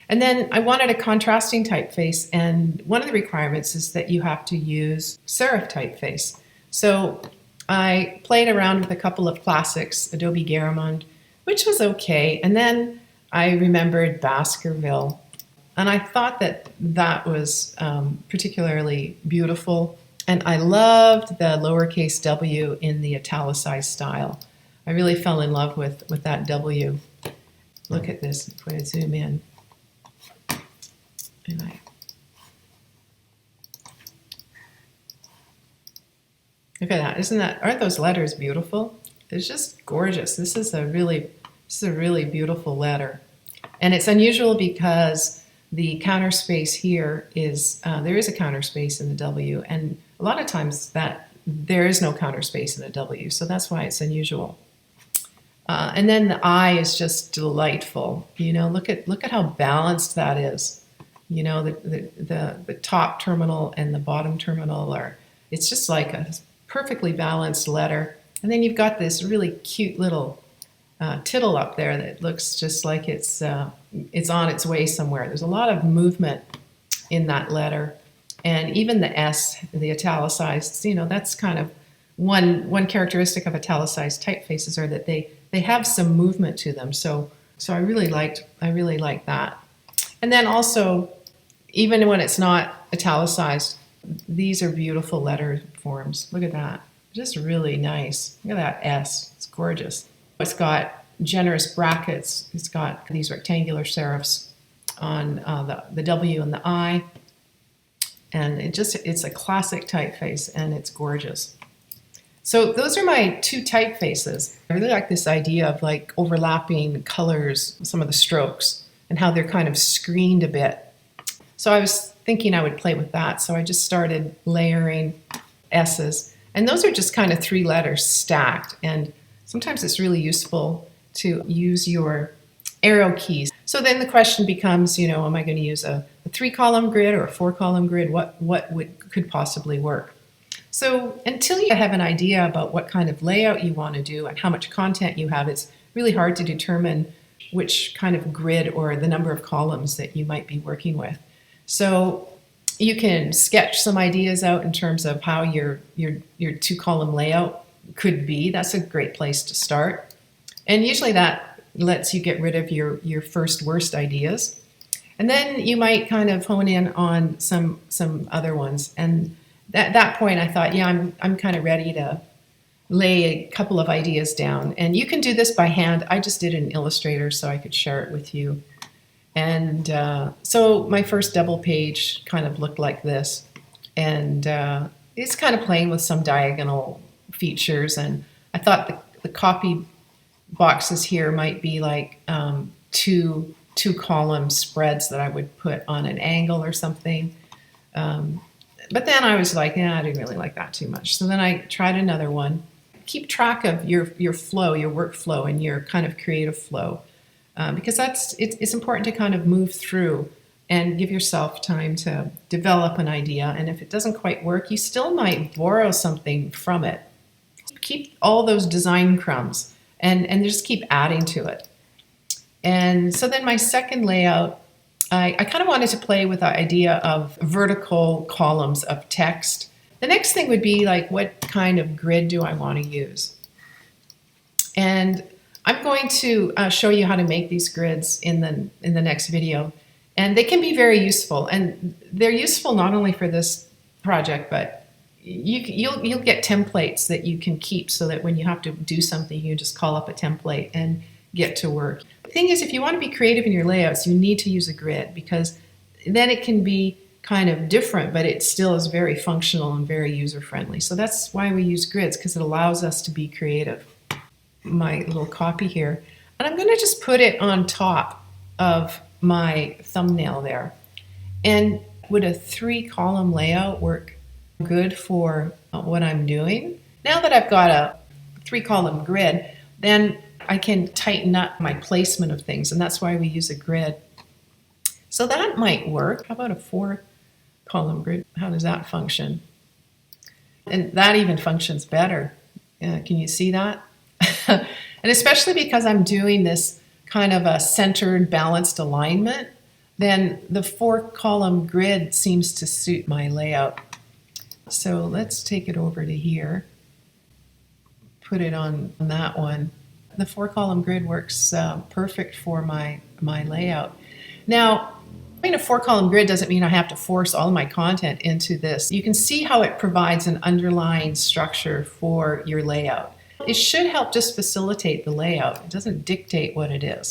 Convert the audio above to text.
And then I wanted a contrasting typeface, and one of the requirements is that you have to use serif typeface. So I played around with a couple of classics, Adobe Garamond, which was okay, and then I remembered Baskerville, and I thought that that was particularly beautiful, and I loved the lowercase w in the italicized style. I really fell in love with that W. Look at this, if I zoom in. And look at that. Aren't those letters beautiful? It's just gorgeous. This is a really beautiful letter. And it's unusual because the counter space here is, there is a counter space in the W, and a lot of times that there is no counter space in the W, so that's why it's unusual. And then the I is just delightful. You know, look at how balanced that is. You know, the top terminal and the bottom terminal are, it's just like a perfectly balanced letter. And then you've got this really cute little tittle up there that looks just like it's on its way somewhere. There's a lot of movement in that letter. And even the S, the italicized, you know, that's kind of one characteristic of italicized typefaces, are that they have some movement to them. So I really liked that. And then also, even when it's not italicized, these are beautiful letter forms. Look at that. Just really nice. Look at that S. It's gorgeous. It's got generous brackets. It's got these rectangular serifs on the W and the I. And it's a classic typeface, and it's gorgeous. So those are my two typefaces. I really like this idea of like overlapping colors, some of the strokes, and how they're kind of screened a bit. So I was thinking I would play with that. So I just started layering S's. And those are just kind of 3 letters stacked. And sometimes it's really useful to use your arrow keys. So then the question becomes, you know, am I going to use a 3-column grid or a 4-column grid? What could possibly work? So until you have an idea about what kind of layout you want to do and how much content you have, it's really hard to determine which kind of grid or the number of columns that you might be working with. So you can sketch some ideas out in terms of how your 2-column layout could be. That's a great place to start. And usually that lets you get rid of your first worst ideas. And then you might kind of hone in on some other ones. And at that point I thought, yeah, I'm kind of ready to lay a couple of ideas down. And you can do this by hand. I just did it in Illustrator so I could share it with you. And so my first double page kind of looked like this. And it's kind of playing with some diagonal features. And I thought the copy boxes here might be like two-column spreads that I would put on an angle or something. But then I was like, yeah, I didn't really like that too much. So then I tried another one. Keep track of your flow, your workflow, and your kind of creative flow. Because it's important to kind of move through and give yourself time to develop an idea. And if it doesn't quite work, you still might borrow something from it. Keep all those design crumbs and just keep adding to it. And so then my second layout, I kind of wanted to play with the idea of vertical columns of text. The next thing would be like, what kind of grid do I want to use? And I'm going to show you how to make these grids in the next video. And they can be very useful. And they're useful not only for this project, but you'll get templates that you can keep so that when you have to do something, you just call up a template and get to work. The thing is, if you want to be creative in your layouts, you need to use a grid, because then it can be kind of different, but it still is very functional and very user-friendly. So that's why we use grids, because it allows us to be creative. My little copy here, and I'm going to just put it on top of my thumbnail there. And would a 3-column layout work good for what I'm doing? Now that I've got a 3-column grid, then I can tighten up my placement of things, and that's why we use a grid. So that might work. How about a 4-column grid? How does that function? And that even functions better. Can you see that? And especially because I'm doing this kind of a centered, balanced alignment, then the 4-column grid seems to suit my layout. So let's take it over to here, put it on that one. The 4-column grid works perfect for my layout. Now, having a 4-column grid doesn't mean I have to force all of my content into this. You can see how it provides an underlying structure for your layout. It should help just facilitate the layout. It doesn't dictate what it is.